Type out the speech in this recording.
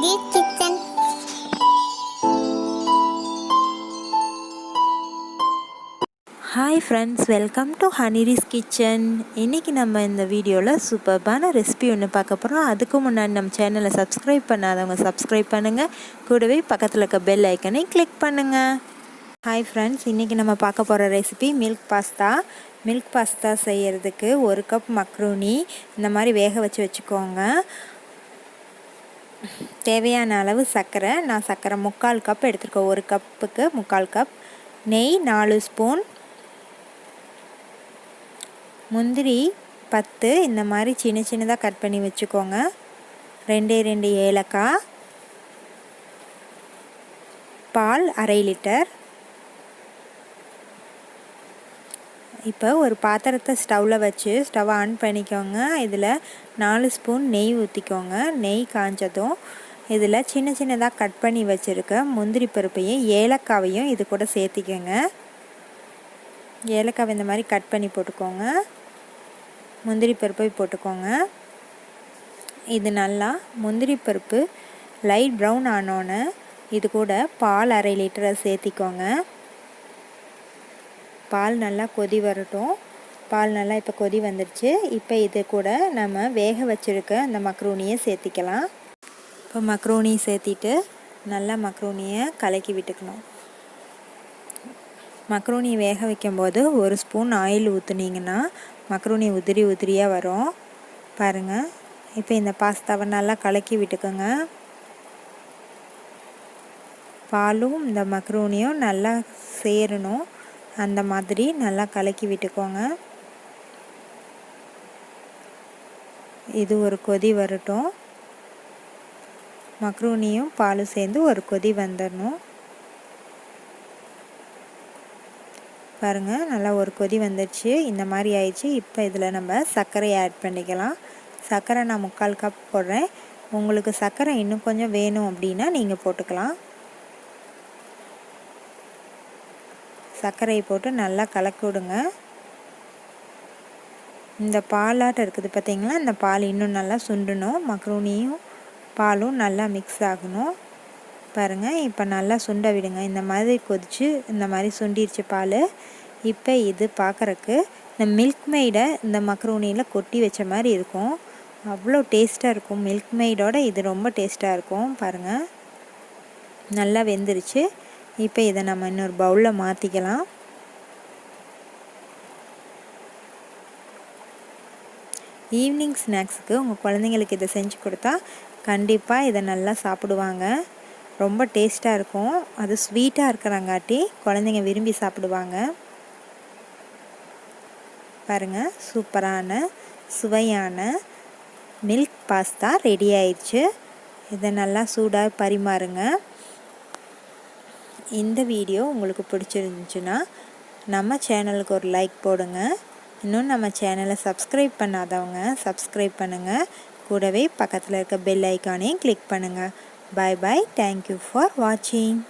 Honey's Kitchen. Hi friends, welcome to Honey's Kitchen. இன்னைக்கு நம்ம இந்த வீடியோவில் சூப்பர்பான ரெசிபி ஒன்று பார்க்க போகிறோம். அதுக்கு முன்னாடி நம்ம சேனலை சப்ஸ்கிரைப் பண்ணாதவங்க சப்ஸ்கிரைப் பண்ணுங்கள். கூடவே பக்கத்தில் இருக்க பெல் ஐக்கனை கிளிக் பண்ணுங்கள். ஹாய் ஃப்ரெண்ட்ஸ், இன்றைக்கி நம்ம பார்க்க போகிற recipe milk pasta. Milk pasta செய்கிறதுக்கு 1 கப் மக்ரூனி இந்த மாதிரி வேக வச்சுக்கோங்க. தேவையான அளவு சர்க்கரை, நான் சர்க்கரை 3/4 கப் எடுத்துருக்கேன். 1 கப்புக்கு 3/4 கப். நெய் 4 ஸ்பூன். முந்திரி 10 இந்த மாதிரி சின்னதாக கட் பண்ணி வச்சுக்கோங்க. 2 ஏலக்காய். பால் 1/2 லிட்டர். இப்போ ஒரு பாத்திரத்தை ஸ்டவ்வில் வச்சு ஸ்டவ் ஆன் பண்ணிக்கோங்க. இதில் 4 ஸ்பூன் நெய் ஊற்றிக்கோங்க. நெய் காஞ்சதும் இதில் சின்னதாக கட் பண்ணி வச்சுருக்க முந்திரி பருப்பையும் ஏலக்காவையும் இது கூட சேர்த்திக்கோங்க. ஏலக்காவை இந்த மாதிரி கட் பண்ணி போட்டுக்கோங்க. முந்திரி பருப்பை போட்டுக்கோங்க. இது நல்லா முந்திரி பருப்பு லைட் ப்ரௌன் ஆனோன்னு இது கூட பால் 1/2 லிட்டரை சேர்த்திக்கோங்க. பால் நல்லா கொதி வரட்டும். பால் நல்லா இப்போ கொதி வந்துடுச்சு. இப்போ இது கூட நம்ம வேக வச்சுருக்க அந்த மக்ரூனியை சேர்த்திக்கலாம். இப்போ மக்ரூனி சேர்த்திட்டு நல்லா மக்ரூனியை கலக்கி விட்டுக்கணும். மக்ரூனி வேக வைக்கும்போது 1 ஸ்பூன் ஆயில் ஊற்றுனீங்கன்னா மக்ரூனி உதிரியாக வரும். பாருங்கள், இப்போ இந்த பாஸ்தாவை நல்லா கலக்கி விட்டுக்கோங்க. பாலும் இந்த மக்ரூனியும் நல்லா சேரணும். அந்த மாதிரி நல்லா கலக்கி விட்டுக்கோங்க. இது ஒரு கொதி வரட்டும். மக்ரூனியும் பாலும் சேர்ந்து ஒரு கொதி வந்துடணும். பாருங்கள், நல்லா ஒரு கொதி வந்துடுச்சு. இந்த மாதிரி ஆயிடுச்சு. இப்போ இதில் நம்ம சர்க்கரையை ஆட் பண்ணிக்கலாம். சர்க்கரை நான் 3/4 கப் போடுறேன். உங்களுக்கு சர்க்கரை இன்னும் கொஞ்சம் வேணும் அப்படின்னா நீங்கள் போட்டுக்கலாம். சர்க்கரையை போட்டு நல்லா கலக்கி விடுங்க. இந்த பாலாட்டம் இருக்குது பார்த்திங்களா, இந்த பால் இன்னும் நல்லா சுண்டணும். மக்ரூனியும் பாலும் நல்லா மிக்ஸ் ஆகணும். பாருங்கள், இப்போ நல்லா சுண்ட விடுங்க. இந்த மாதிரி கொதித்து இந்த மாதிரி சுண்டிருச்சு பால். இப்போ இது பார்க்குறக்கு இந்த மில்க் மெய்டை இந்த மக்ரூனியில் கொட்டி வச்ச மாதிரி இருக்கும். அவ்வளோ டேஸ்ட்டாக இருக்கும். மில்க் மெய்டோட இது ரொம்ப டேஸ்ட்டாக இருக்கும். பாருங்கள், நல்லா வெந்துருச்சு. இப்போ இதை நம்ம இன்னொரு பவுலில் மாற்றிக்கலாம். ஈவினிங் ஸ்நாக்ஸுக்கு உங்கள் குழந்தைங்களுக்கு இதை செஞ்சு கொடுத்தா கண்டிப்பாக இதை நல்லா சாப்பிடுவாங்க. ரொம்ப டேஸ்ட்டாக இருக்கும். அது ஸ்வீட்டாக இருக்கிறங்காட்டி குழந்தைங்க விரும்பி சாப்பிடுவாங்க. பாருங்கள், சூப்பரான சுவையான மில்க் பாஸ்தா ரெடி ஆயிடுச்சு. இதை நல்லா சூடாக பரிமாறுங்க. இந்த வீடியோ உங்களுக்கு பிடிச்சிருந்துச்சுன்னா நம்ம சேனலுக்கு ஒரு லைக் போடுங்க. இன்னும் நம்ம சேனலை சப்ஸ்கிரைப் பண்ணாதவங்க சப்ஸ்கிரைப் பண்ணுங்கள். கூடவே பக்கத்தில் இருக்க பெல் ஐக்கானையும் கிளிக் பண்ணுங்கள். பாய் பாய். தேங்க்யூ ஃபார் வாட்சிங்.